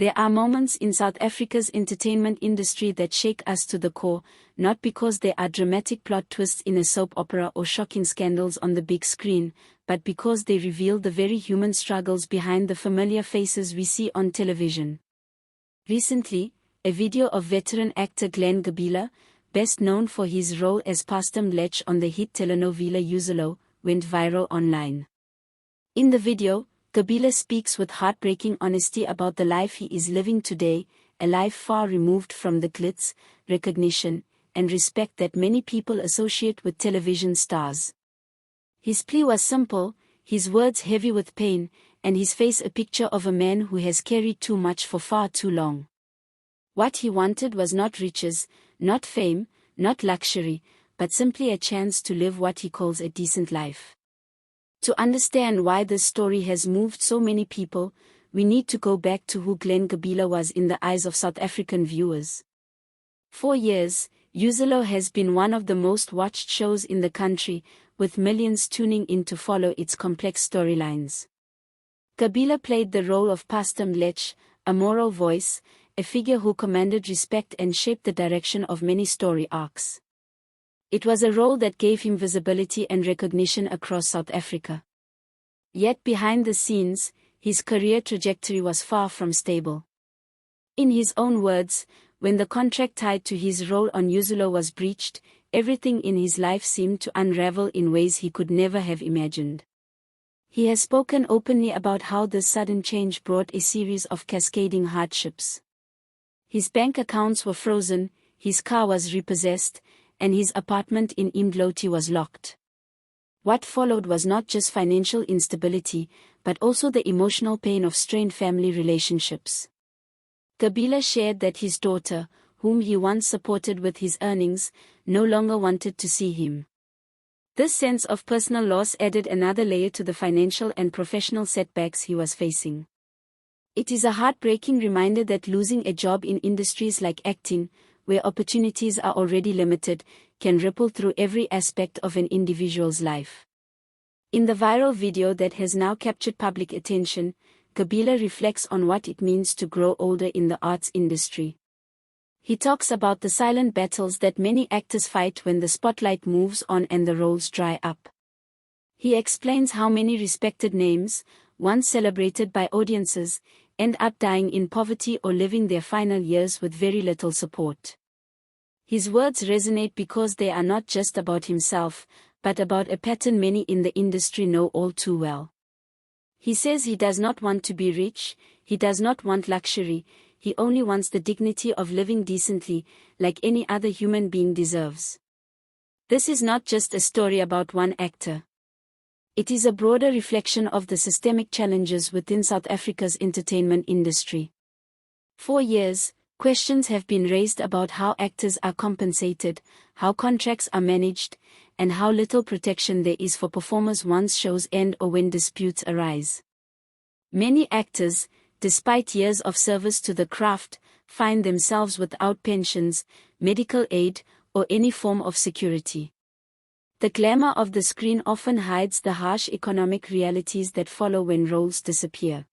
There are moments in South Africa's entertainment industry that shake us to the core, not because there are dramatic plot twists in a soap opera or shocking scandals on the big screen, but because they reveal the very human struggles behind the familiar faces we see on television. Recently, a video of veteran actor Glen Gabela, best known for his role as Pastor Mlech on the hit telenovela Uzalo, went viral online. In the video, Gabela speaks with heartbreaking honesty about the life he is living today, a life far removed from the glitz, recognition, and respect that many people associate with television stars. His plea was simple, his words heavy with pain, and his face a picture of a man who has carried too much for far too long. What he wanted was not riches, not fame, not luxury, but simply a chance to live what he calls a decent life. To understand why this story has moved so many people, we need to go back to who Glen Gabela was in the eyes of South African viewers. For years, Uzalo has been one of the most watched shows in the country, with millions tuning in to follow its complex storylines. Gabela played the role of Pastor Mlech, a moral voice, a figure who commanded respect and shaped the direction of many story arcs. It was a role that gave him visibility and recognition across South Africa. Yet behind the scenes, his career trajectory was far from stable. In his own words, when the contract tied to his role on Uzalo was breached, everything in his life seemed to unravel in ways he could never have imagined. He has spoken openly about how this sudden change brought a series of cascading hardships. His bank accounts were frozen, his car was repossessed, and his apartment in Umdloti was locked. What followed was not just financial instability, but also the emotional pain of strained family relationships. Gabela shared that his daughter, whom he once supported with his earnings, no longer wanted to see him. This sense of personal loss added another layer to the financial and professional setbacks he was facing. It is a heartbreaking reminder that losing a job in industries like acting, where opportunities are already limited, can ripple through every aspect of an individual's life. In the viral video that has now captured public attention, Gabela reflects on what it means to grow older in the arts industry. He talks about the silent battles that many actors fight when the spotlight moves on and the roles dry up. He explains how many respected names, once celebrated by audiences, end up dying in poverty or living their final years with very little support. His words resonate because they are not just about himself, but about a pattern many in the industry know all too well. He says he does not want to be rich, he does not want luxury, he only wants the dignity of living decently, like any other human being deserves. This is not just a story about one actor. It is a broader reflection of the systemic challenges within South Africa's entertainment industry. For years, questions have been raised about how actors are compensated, how contracts are managed, and how little protection there is for performers once shows end or when disputes arise. Many actors, despite years of service to the craft, find themselves without pensions, medical aid, or any form of security. The glamour of the screen often hides the harsh economic realities that follow when roles disappear.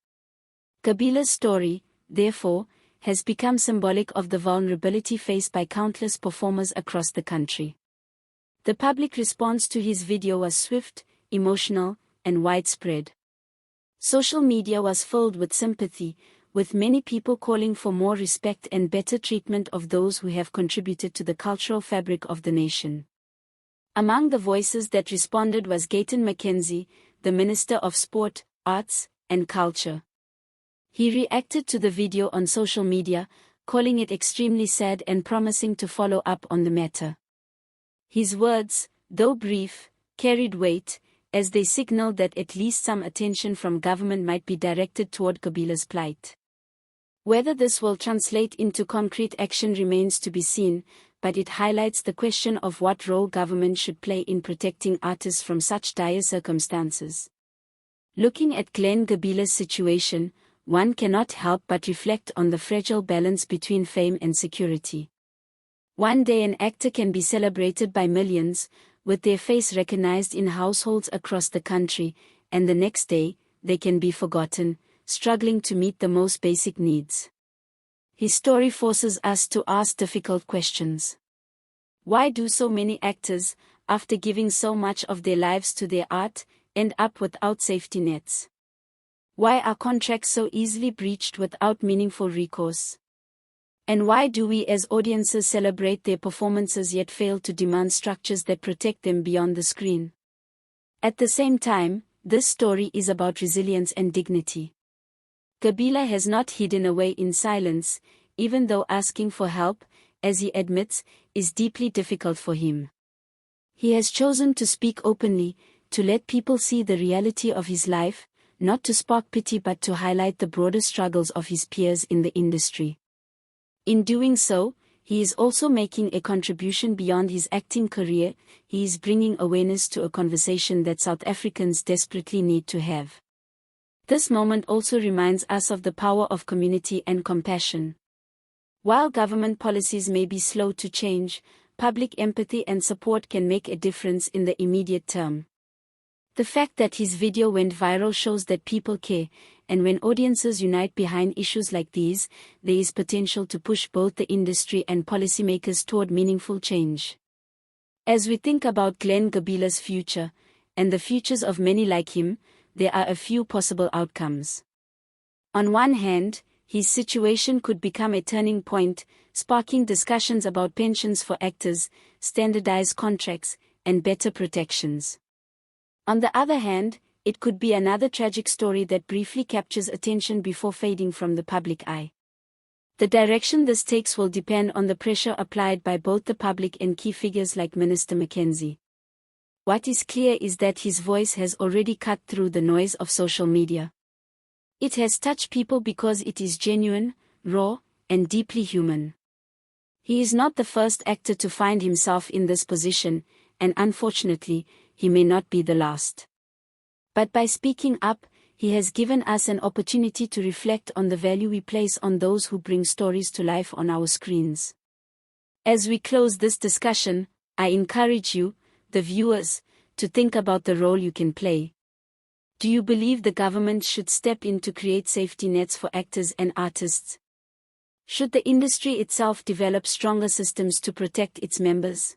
Gabela's story, therefore, has become symbolic of the vulnerability faced by countless performers across the country. The public response to his video was swift, emotional, and widespread. Social media was filled with sympathy, with many people calling for more respect and better treatment of those who have contributed to the cultural fabric of the nation. Among the voices that responded was Gayton McKenzie, the Minister of Sport, Arts, and Culture. He reacted to the video on social media, calling it extremely sad and promising to follow up on the matter. His words, though brief, carried weight, as they signaled that at least some attention from government might be directed toward Gabela's plight. Whether this will translate into concrete action remains to be seen, but it highlights the question of what role government should play in protecting artists from such dire circumstances. Looking at Glen Gabela's situation, one cannot help but reflect on the fragile balance between fame and security. One day an actor can be celebrated by millions, with their face recognized in households across the country, and the next day, they can be forgotten, struggling to meet the most basic needs. His story forces us to ask difficult questions. Why do so many actors, after giving so much of their lives to their art, end up without safety nets? Why are contracts so easily breached without meaningful recourse? And why do we as audiences celebrate their performances yet fail to demand structures that protect them beyond the screen? At the same time, this story is about resilience and dignity. Gabela has not hidden away in silence, even though asking for help, as he admits, is deeply difficult for him. He has chosen to speak openly, to let people see the reality of his life, not to spark pity but to highlight the broader struggles of his peers in the industry. In doing so, he is also making a contribution beyond his acting career. He is bringing awareness to a conversation that South Africans desperately need to have. This moment also reminds us of the power of community and compassion. While government policies may be slow to change, public empathy and support can make a difference in the immediate term. The fact that his video went viral shows that people care, and when audiences unite behind issues like these, there is potential to push both the industry and policymakers toward meaningful change. As we think about Glen Gabela's future, and the futures of many like him, there are a few possible outcomes. On one hand, his situation could become a turning point, sparking discussions about pensions for actors, standardized contracts, and better protections. On the other hand, it could be another tragic story that briefly captures attention before fading from the public eye. The direction this takes will depend on the pressure applied by both the public and key figures like Minister McKenzie. What is clear is that his voice has already cut through the noise of social media. It has touched people because it is genuine, raw, and deeply human. He is not the first actor to find himself in this position, and unfortunately, he may not be the last. But by speaking up, he has given us an opportunity to reflect on the value we place on those who bring stories to life on our screens. As we close this discussion, I encourage you, the viewers, to think about the role you can play. Do you believe the government should step in to create safety nets for actors and artists? Should the industry itself develop stronger systems to protect its members?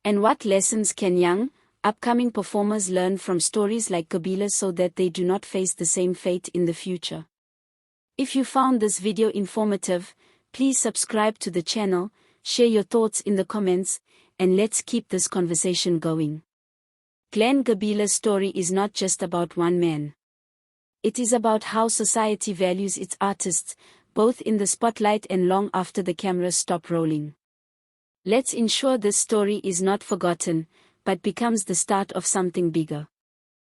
And what lessons can young, upcoming performers learn from stories like Gabela so that they do not face the same fate in the future? If you found this video informative, please subscribe to the channel, share your thoughts in the comments, and let's keep this conversation going. Glen Gabela's story is not just about one man. It is about how society values its artists, both in the spotlight and long after the cameras stop rolling. Let's ensure this story is not forgotten, but becomes the start of something bigger.